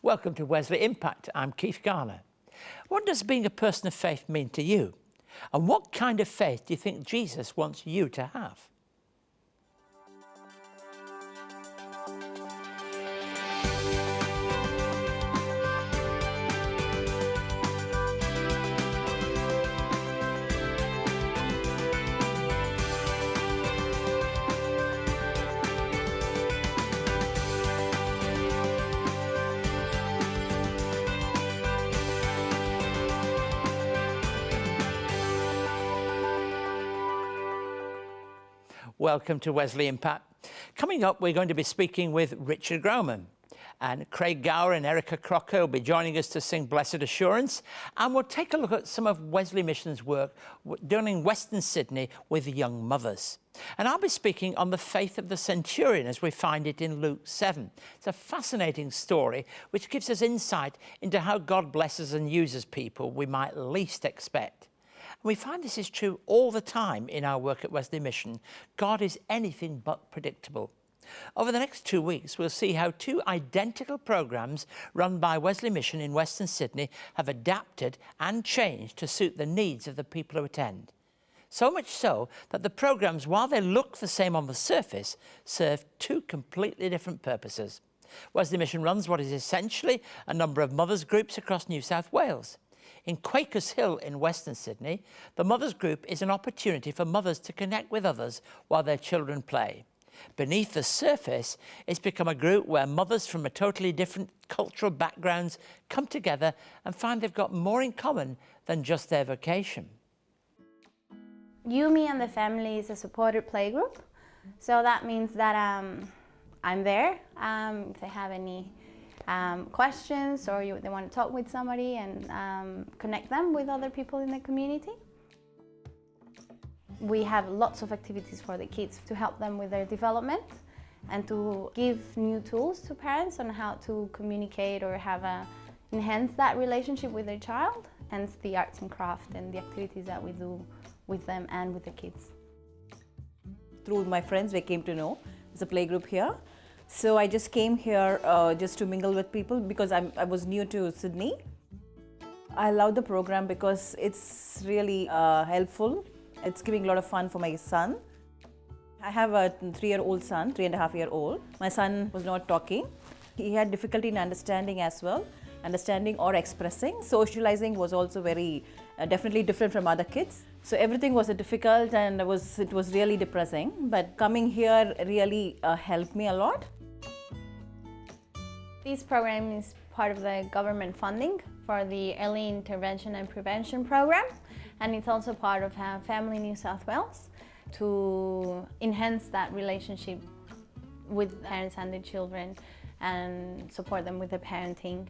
Welcome to Wesley Impact. I'm Keith Garner. What does being a person of faith mean to you? And what kind of faith do you think Jesus wants you to have? Welcome to Wesley Impact. Coming up, we're going to be speaking with Richard Grellman, and Craig Gower and Erica Crocker will be joining us to sing Blessed Assurance, and we'll take a look at some of Wesley Mission's work done in Western Sydney with young mothers. And I'll be speaking on the faith of the centurion as we find it in Luke 7. It's a fascinating story which gives us insight into how God blesses and uses people we might least expect. We find this is true all the time in our work at Wesley Mission. God is anything but predictable. Over the next 2 weeks, we'll see how two identical programmes run by Wesley Mission in Western Sydney have adapted and changed to suit the needs of the people who attend. So much so that the programmes, while they look the same on the surface, serve two completely different purposes. Wesley Mission runs what is essentially a number of mothers' groups across New South Wales. In Quakers Hill in Western Sydney, the Mothers Group is an opportunity for mothers to connect with others while their children play. Beneath the surface, it's become a group where mothers from a totally different cultural backgrounds come together and find they've got more in common than just their vocation. You, Me and the Family is a supported playgroup. So that means that I'm there if they have any questions or they want to talk with somebody and connect them with other people in the community. We have lots of activities for the kids to help them with their development and to give new tools to parents on how to communicate or enhance that relationship with their child, and the arts and craft and the activities that we do with them and with the kids. Through my friends, we came to know there's a playgroup here. So I just came here just to mingle with people because I was new to Sydney. I love the program because it's really helpful. It's giving a lot of fun for my son. I have a 3-year-old son, 3.5-year-old. My son was not talking. He had difficulty in understanding as well, understanding or expressing. Socializing was also very definitely different from other kids. So everything was difficult and it was really depressing. But coming here really helped me a lot. This program is part of the government funding for the Early Intervention and Prevention program, and it's also part of Family New South Wales to enhance that relationship with parents and their children and support them with the parenting.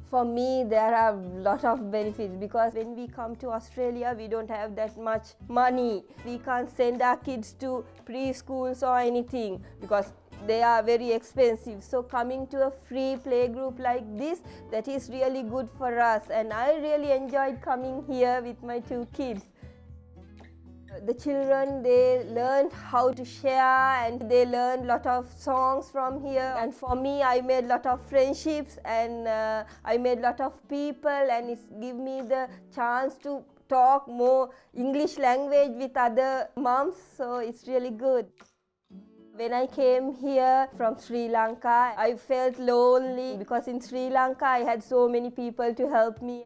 For me, there are a lot of benefits because when we come to Australia, we don't have that much money. We can't send our kids to preschools or anything because they are very expensive. So coming to a free playgroup like this, that is really good for us. And I really enjoyed coming here with my 2 kids. The children, they learned how to share and they learned a lot of songs from here. And for me, I made a lot of friendships and I made a lot of people, and it's give me the chance to talk more English language with other moms, so it's really good. When I came here from Sri Lanka, I felt lonely because in Sri Lanka I had so many people to help me.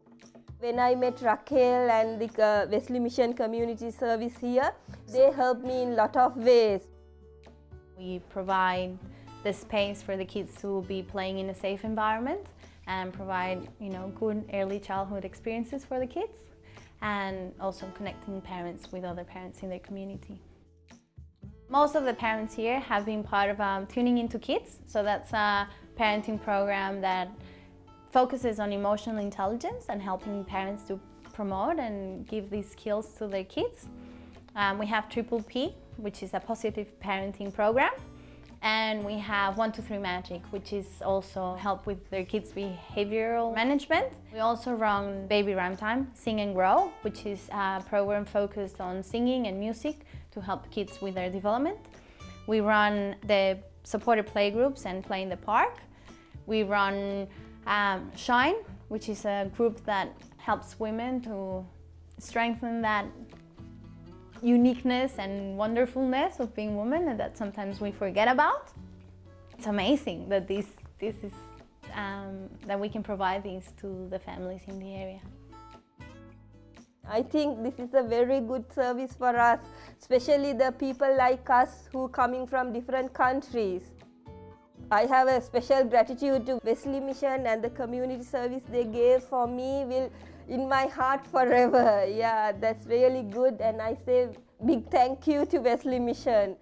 When I met Raquel and the Wesley Mission Community Service here, they helped me in a lot of ways. We provide the space for the kids to be playing in a safe environment and provide, good early childhood experiences for the kids, and also connecting parents with other parents in their community. Most of the parents here have been part of Tuning Into Kids, so that's a parenting program that focuses on emotional intelligence and helping parents to promote and give these skills to their kids. We have Triple P, which is a positive parenting program, and we have 1, 2, 3 Magic, which is also help with their kids' behavioral management. We also run Baby Rhyme Time, Sing and Grow, which is a program focused on singing and music to help kids with their development. We run the supported playgroups and Play in the Park. We run Shine, which is a group that helps women to strengthen that uniqueness and wonderfulness of being women, and that sometimes we forget about. It's amazing that this is that we can provide these to the families in the area. I think this is a very good service for us, especially the people like us who coming from different countries. I have a special gratitude to Wesley Mission, and the community service they gave for me will in my heart forever. Yeah, that's really good, and I say big thank you to Wesley Mission.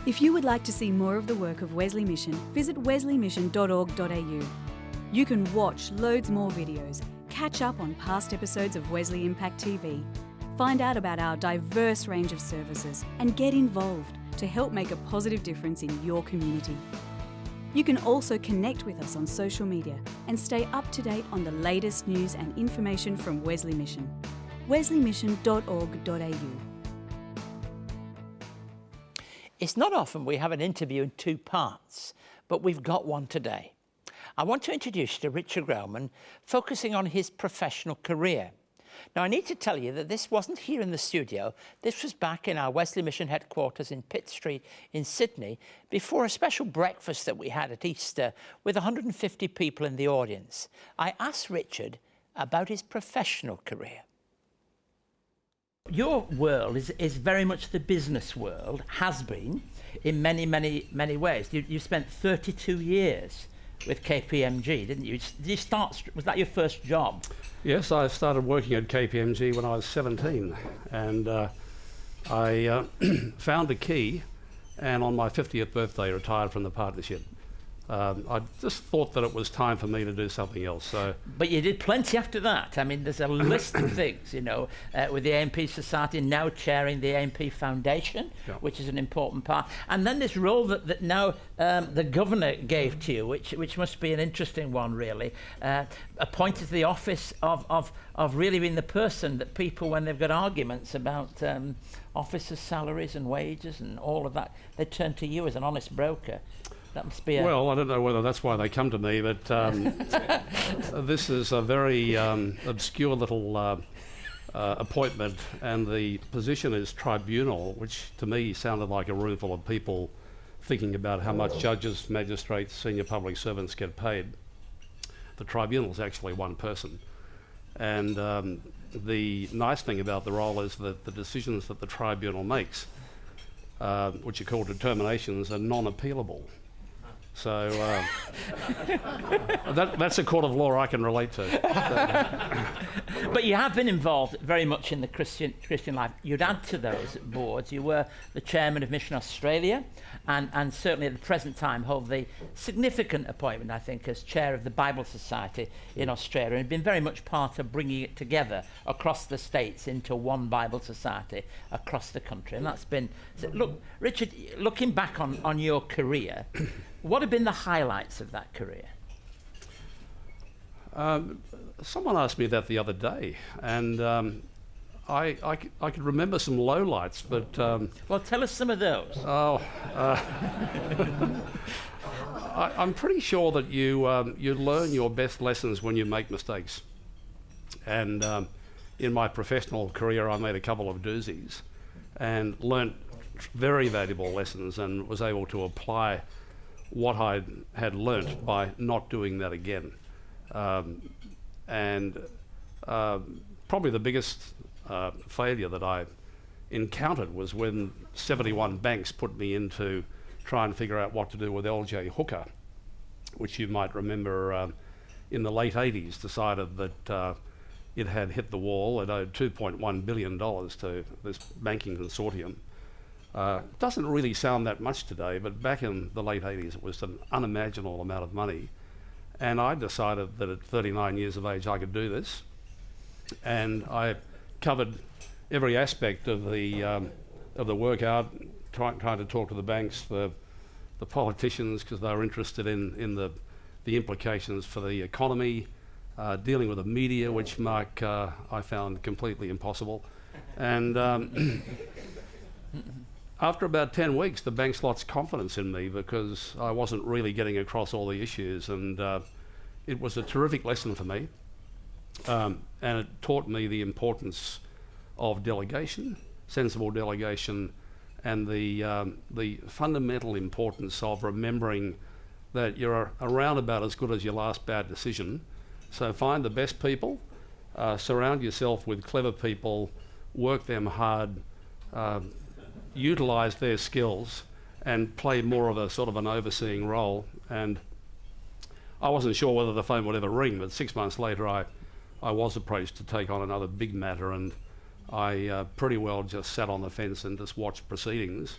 If you would like to see more of the work of Wesley Mission, visit wesleymission.org.au. You can watch loads more videos, catch up on past episodes of Wesley Impact TV, find out about our diverse range of services, and get involved to help make a positive difference in your community. You can also connect with us on social media and stay up to date on the latest news and information from Wesley Mission. wesleymission.org.au. It's not often we have an interview in two parts, but we've got one today. I want to introduce you to Richard Grellman, focusing on his professional career. Now, I need to tell you that this wasn't here in the studio. This was back in our Wesley Mission headquarters in Pitt Street in Sydney, before a special breakfast that we had at Easter with 150 people in the audience. I asked Richard about his professional career. Your world is very much the business world, has been, in many, many, many ways. You spent 32 years with KPMG, didn't you? Did you start, was that your first job? Yes, I started working at KPMG when I was 17, and I found a key, and on my 50th birthday retired from the partnership. I just thought that it was time for me to do something else. So, but you did plenty after that. I mean, there's a list of things, you know, with the AMP Society, now chairing the AMP Foundation, yeah, which is an important part. And then this role that now the governor gave to you, which must be an interesting one, really, appointed to the office of really being the person that people, when they've got arguments about officers' salaries and wages and all of that, they turn to you as an honest broker. That must be well, I don't know whether that's why they come to me, but this is a very obscure little appointment, and the position is tribunal, which to me sounded like a room full of people thinking about how much judges, magistrates, senior public servants get paid. The tribunal is actually one person, and the nice thing about the role is that the decisions that the tribunal makes, which are called determinations, are non-appealable. So that's a court of law I can relate to. But you have been involved very much in the Christian life. You'd add to those boards. You were the chairman of Mission Australia, and certainly at the present time hold the significant appointment, I think, as chair of the Bible Society in Australia, and been very much part of bringing it together across the states into one Bible Society across the country. And that's been, so look, Richard, looking back on your career, what have been the highlights of that career? Someone asked me that the other day, and I could remember some lowlights, but... well, tell us some of those. I'm pretty sure that you learn your best lessons when you make mistakes. And in my professional career, I made a couple of doozies and learnt very valuable lessons, and was able to apply what I had learnt by not doing that again. Probably the biggest failure that I encountered was when 71 banks put me in to try and figure out what to do with LJ Hooker, which you might remember in the late 80s decided that it had hit the wall. It owed $2.1 billion to this banking consortium. Doesn't really sound that much today, but back in the late 80s it was an unimaginable amount of money. And I decided that at 39 years of age I could do this. And I covered every aspect of the workout, trying to talk to the banks, the politicians, because they were interested in the implications for the economy, dealing with the media, which, Mark, I found completely impossible. And after about 10 weeks, the banks lost confidence in me because I wasn't really getting across all the issues, and it was a terrific lesson for me. And it taught me the importance of delegation, sensible delegation, and the fundamental importance of remembering that you're around about as good as your last bad decision. So find the best people, surround yourself with clever people, work them hard, utilise their skills, and play more of a sort of an overseeing role. And I wasn't sure whether the phone would ever ring, but 6 months later I was approached to take on another big matter, and I pretty well just sat on the fence and just watched proceedings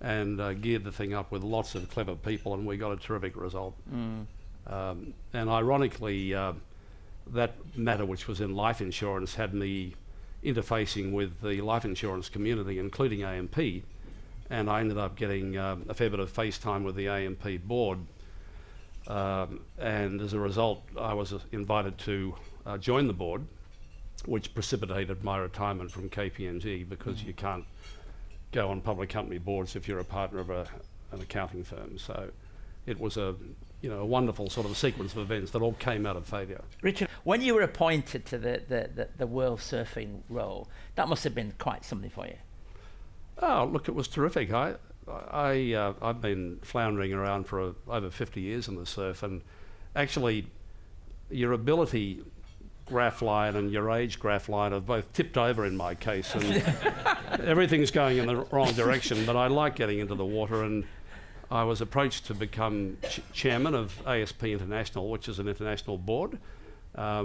and geared the thing up with lots of clever people, and we got a terrific result. And ironically, that matter, which was in life insurance, had me interfacing with the life insurance community, including AMP, and I ended up getting a fair bit of FaceTime with the AMP board. And as a result, I was invited to join the board, which precipitated my retirement from KPMG, because you can't go on public company boards if you're a partner of an accounting firm. So it was a wonderful sort of sequence of events that all came out of failure. Richard, when you were appointed to the world surfing role, that must have been quite something for you. Oh, look, it was terrific. I've been floundering around for over 50 years in the surf, and actually your ability graph line and your age graph line have both tipped over in my case, and everything's going in the wrong direction, but I like getting into the water, and I was approached to become chairman of ASP International, which is an international board,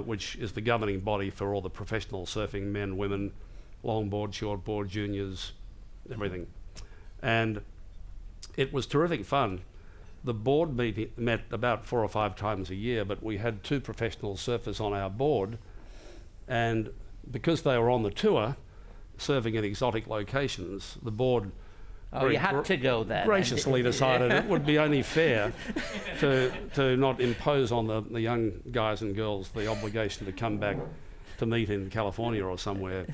which is the governing body for all the professional surfing men, women, longboard, shortboard, juniors, everything. And it was terrific fun. The board met about 4 or 5 times a year, but we had 2 professional surfers on our board, and because they were on the tour, surfing in exotic locations, the board You had to go there. graciously decided it would be only fair to not impose on the young guys and girls the obligation to come back to meet in California or somewhere.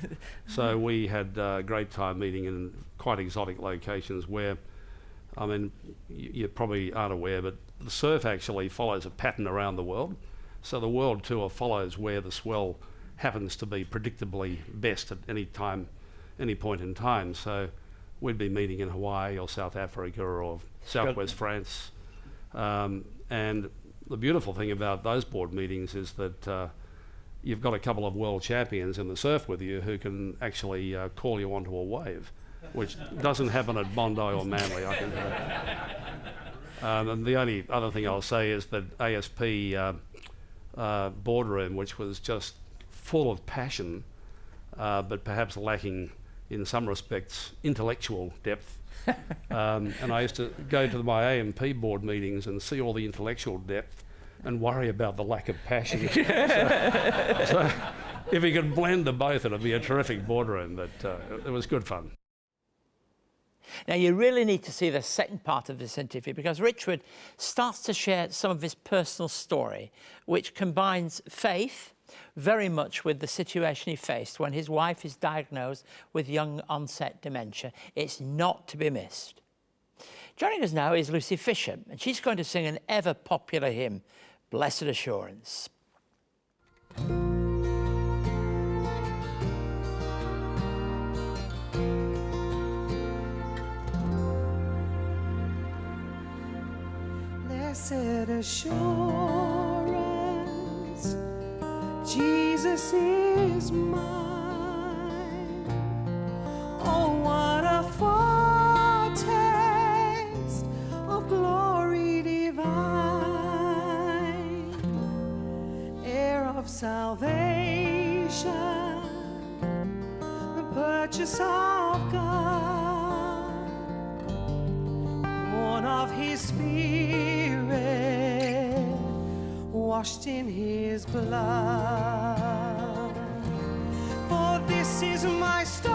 So we had a great time meeting in quite exotic locations where, I mean, you probably aren't aware, but the surf actually follows a pattern around the world. So the world tour follows where the swell happens to be predictably best at any time, any point in time. So we'd be meeting in Hawaii or South Africa or Southwest France. And the beautiful thing about those board meetings is that you've got a couple of world champions in the surf with you who can actually call you onto a wave, which doesn't happen at Bondi or Manly, I can tell you. And the only other thing I'll say is that ASP boardroom, which was just full of passion, but perhaps lacking in some respects intellectual depth. And I used to go to my AMP board meetings and see all the intellectual depth and worry about the lack of passion. so if you could blend the both, it'd be a terrific boardroom, but it was good fun. Now, you really need to see the second part of this interview, because Richard starts to share some of his personal story, which combines faith very much with the situation he faced when his wife is diagnosed with young onset dementia. It's not to be missed. Joining us now is Lucy Fisher, and she's going to sing an ever popular hymn, Blessed Assurance. Blessed assurance, Jesus is mine. Oh, what a foretaste of glory divine, heir of salvation, the purchase of God, born of His Spirit, washed in His blood. For this is my story,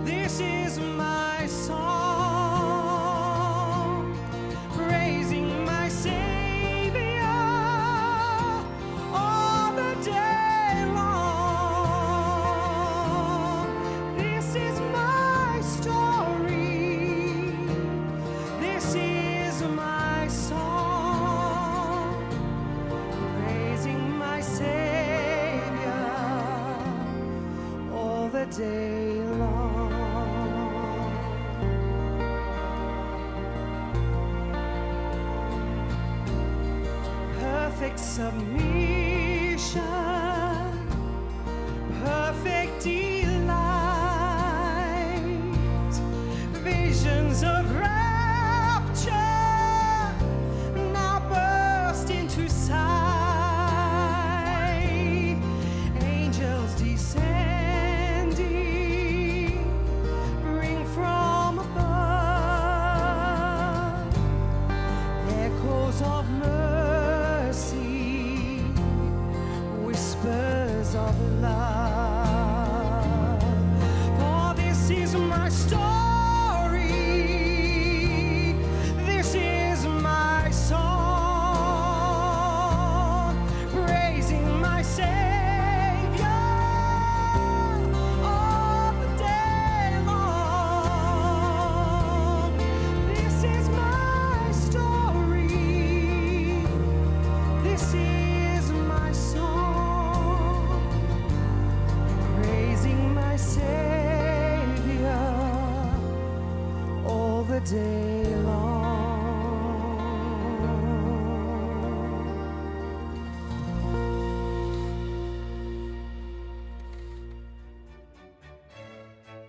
this is my song, praising my Savior all the day long. This is submission, perfect delight, visions of rapture now burst into sight, angels descending, bring from above echoes of mercy, whispers of love. For this is my story, this is my song, praising my Savior all the day long. This is my story, this is my song, praising my Savior all the day long.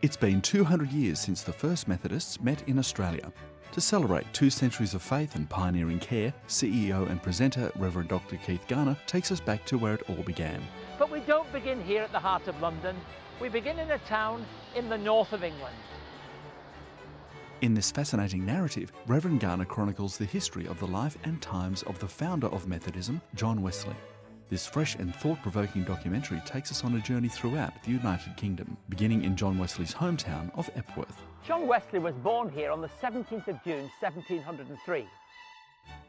It's been 200 years since the first Methodists met in Australia. To celebrate 2 centuries of faith and pioneering care, CEO and presenter Rev Dr. Keith Garner takes us back to where it all began. But we don't begin here at the heart of London. We begin in a town in the north of England. In this fascinating narrative, Rev Garner chronicles the history of the life and times of the founder of Methodism, John Wesley. This fresh and thought-provoking documentary takes us on a journey throughout the United Kingdom, beginning in John Wesley's hometown of Epworth. John Wesley was born here on the 17th of June, 1703.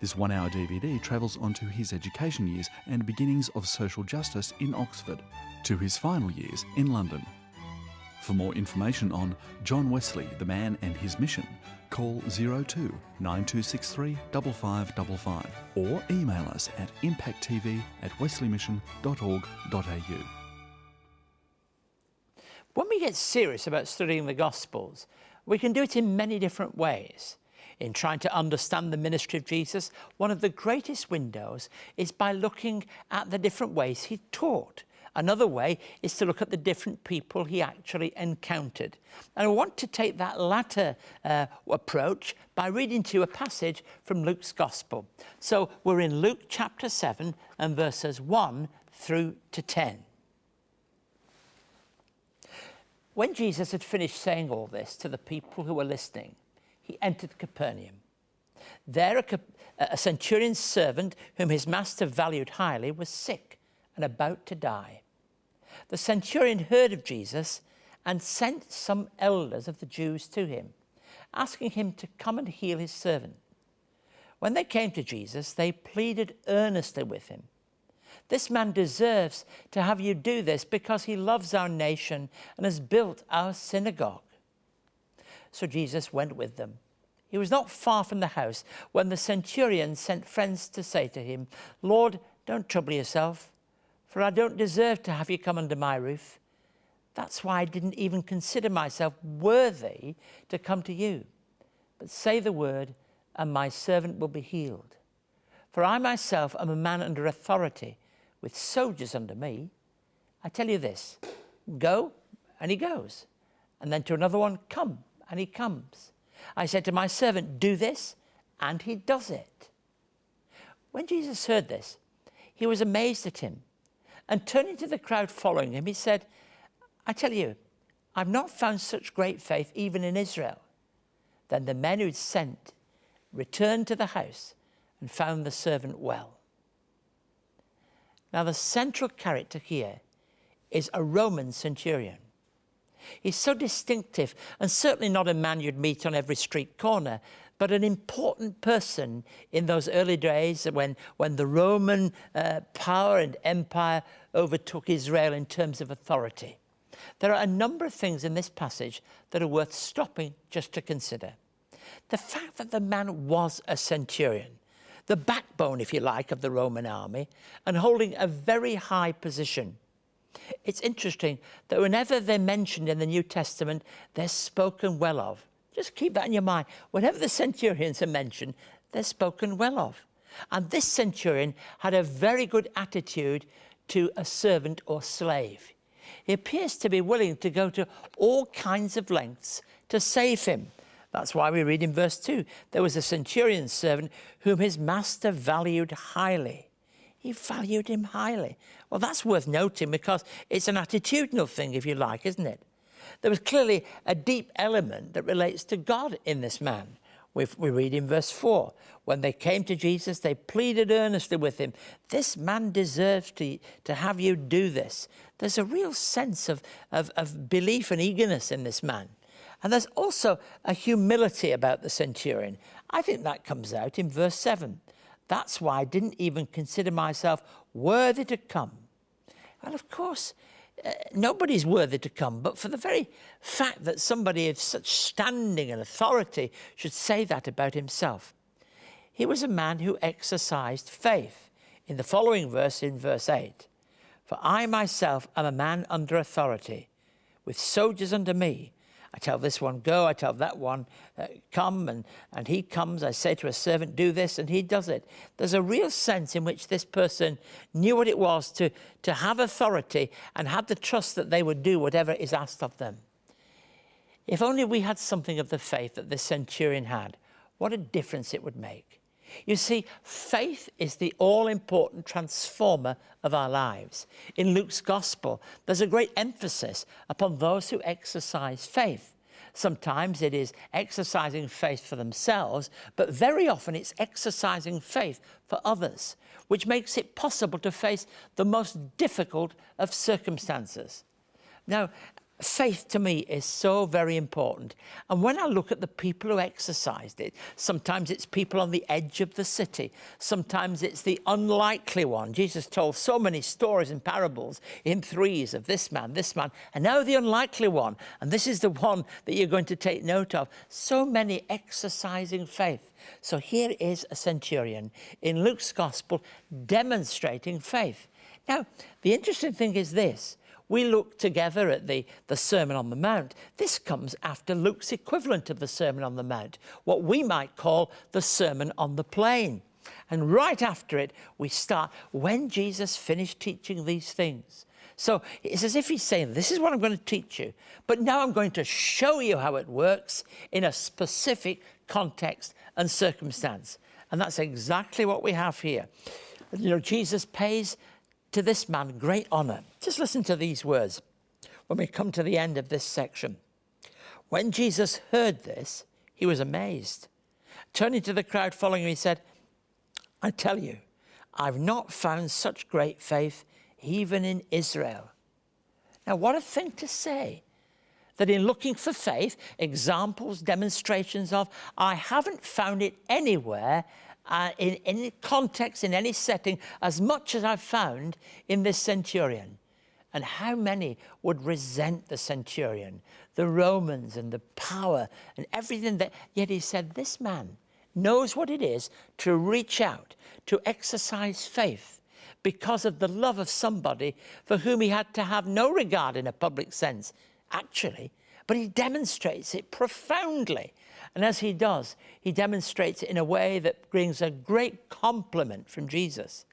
This 1-hour DVD travels onto his education years and beginnings of social justice in Oxford, to his final years in London. For more information on John Wesley, the man and his mission, call 02 9263 5555 or email us at impacttv@wesleymission.org.au. When we get serious about studying the Gospels, we can do it in many different ways. In trying to understand the ministry of Jesus, one of the greatest windows is by looking at the different ways he taught. Another way is to look at the different people he actually encountered. And I want to take that latter approach by reading to you a passage from Luke's Gospel. So we're in Luke chapter 7 and verses 1 through to 10. When Jesus had finished saying all this to the people who were listening, he entered Capernaum. There a centurion's servant, whom his master valued highly, was sick and about to die. The centurion heard of Jesus and sent some elders of the Jews to him, asking him to come and heal his servant. When they came to Jesus, they pleaded earnestly with him. "This man deserves to have you do this because he loves our nation and has built our synagogue." So Jesus went with them. He was not far from the house when the centurion sent friends to say to him, "Lord, don't trouble yourself, for I don't deserve to have you come under my roof. That's why I didn't even consider myself worthy to come to you. But say the word, and my servant will be healed. For I myself am a man under authority, with soldiers under me. I tell you this, go, and he goes. And then to another one, come, and he comes. I said to my servant, do this, and he does it." When Jesus heard this, he was amazed at him. And turning to the crowd following him, he said, "I tell you, I've not found such great faith even in Israel." Then the men who'd sent returned to the house and found the servant well. Now the central character here is a Roman centurion. He's so distinctive and certainly not a man you'd meet on every street corner, but an important person in those early days when the Roman power and empire overtook Israel in terms of authority. There are a number of things in this passage that are worth stopping just to consider. The fact that the man was a centurion, the backbone, if you like, of the Roman army, and holding a very high position. It's interesting that whenever they're mentioned in the New Testament, they're spoken well of. Just keep that in your mind. Whenever the centurions are mentioned, they're spoken well of. And this centurion had a very good attitude to a servant or slave. He appears to be willing to go to all kinds of lengths to save him. That's why we read in verse 2, there was a centurion's servant whom his master valued highly. He valued him highly. Well, that's worth noting because it's an attitudinal thing, if you like, isn't it? There was clearly a deep element that relates to God in this man. We read in verse 4, when they came to Jesus, they pleaded earnestly with him, this man deserves to have you do this. There's a real sense of belief and eagerness in this man. And there's also a humility about the centurion. I think that comes out in verse 7. That's why I didn't even consider myself worthy to come. Well, of course, nobody's worthy to come, but for the very fact that somebody of such standing and authority should say that about himself. He was a man who exercised faith. In the following verse, in verse 8, for I myself am a man under authority, with soldiers under me. I tell this one, go, I tell that one, come, and he comes. I say to a servant, do this, and he does it. There's a real sense in which this person knew what it was to have authority and had the trust that they would do whatever is asked of them. If only we had something of the faith that this centurion had, what a difference it would make. You see, faith is the all-important transformer of our lives. In Luke's Gospel, there's a great emphasis upon those who exercise faith. Sometimes it is exercising faith for themselves, but very often it's exercising faith for others, which makes it possible to face the most difficult of circumstances. Now, faith to me is so very important. And when I look at the people who exercised it, sometimes it's people on the edge of the city. Sometimes it's the unlikely one. Jesus told so many stories and parables in threes of this man, and now the unlikely one. And this is the one that you're going to take note of. So many exercising faith. So here is a centurion in Luke's Gospel demonstrating faith. Now, the interesting thing is this. We look together at the Sermon on the Mount. This comes after Luke's equivalent of the Sermon on the Mount, what we might call the Sermon on the Plain. And right after it, we start when Jesus finished teaching these things. So it's as if he's saying, this is what I'm going to teach you, but now I'm going to show you how it works in a specific context and circumstance. And that's exactly what we have here. You know, Jesus pays to this man great honor. Just listen to these words when we come to the end of this section. When Jesus heard this, he was amazed. Turning to the crowd following him, he said, I tell you, I've not found such great faith even in Israel. Now, what a thing to say. That in looking for faith, examples, demonstrations of, I haven't found it anywhere in any context, in any setting, as much as I've found in this centurion. And how many would resent the centurion, the Romans and the power and everything that, yet he said, this man knows what it is to reach out, to exercise faith because of the love of somebody for whom he had to have no regard in a public sense, actually, but he demonstrates it profoundly. And as he does, he demonstrates it in a way that brings a great compliment from Jesus.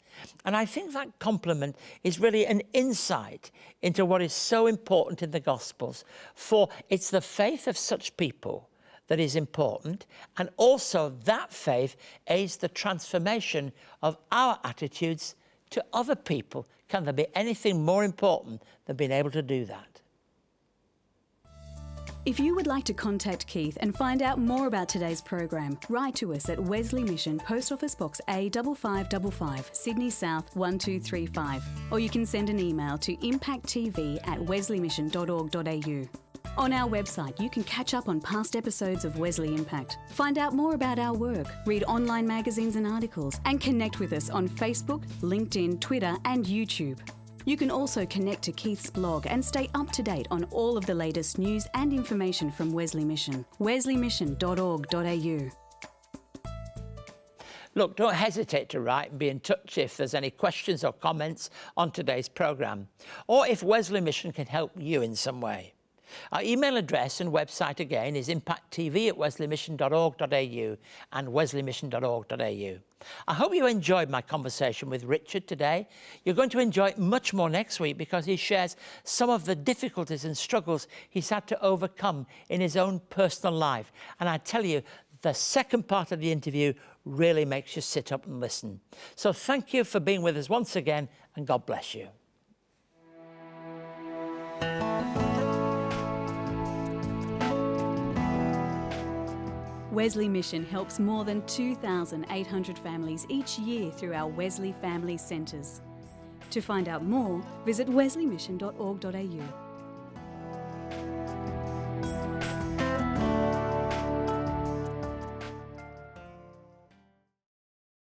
And I think that compliment is really an insight into what is so important in the Gospels. For it's the faith of such people that is important, and also that faith aids the transformation of our attitudes to other people. Can there be anything more important than being able to do that? If you would like to contact Keith and find out more about today's program, write to us at Wesley Mission, Post Office Box A5555, Sydney South 1235, or you can send an email to impacttv@wesleymission.org.au. On our website, you can catch up on past episodes of Wesley Impact, find out more about our work, read online magazines and articles, and connect with us on Facebook, LinkedIn, Twitter, and YouTube. You can also connect to Keith's blog and stay up to date on all of the latest news and information from Wesley Mission. wesleymission.org.au. Look, don't hesitate to write and be in touch if there's any questions or comments on today's programme, or if Wesley Mission can help you in some way. Our email address and website again is impacttv@wesleymission.org.au and wesleymission.org.au. I hope you enjoyed my conversation with Richard today. You're going to enjoy it much more next week because he shares some of the difficulties and struggles he's had to overcome in his own personal life. And I tell you, the second part of the interview really makes you sit up and listen. So thank you for being with us once again, and God bless you. Wesley Mission helps more than 2,800 families each year through our Wesley Family Centres. To find out more, visit wesleymission.org.au.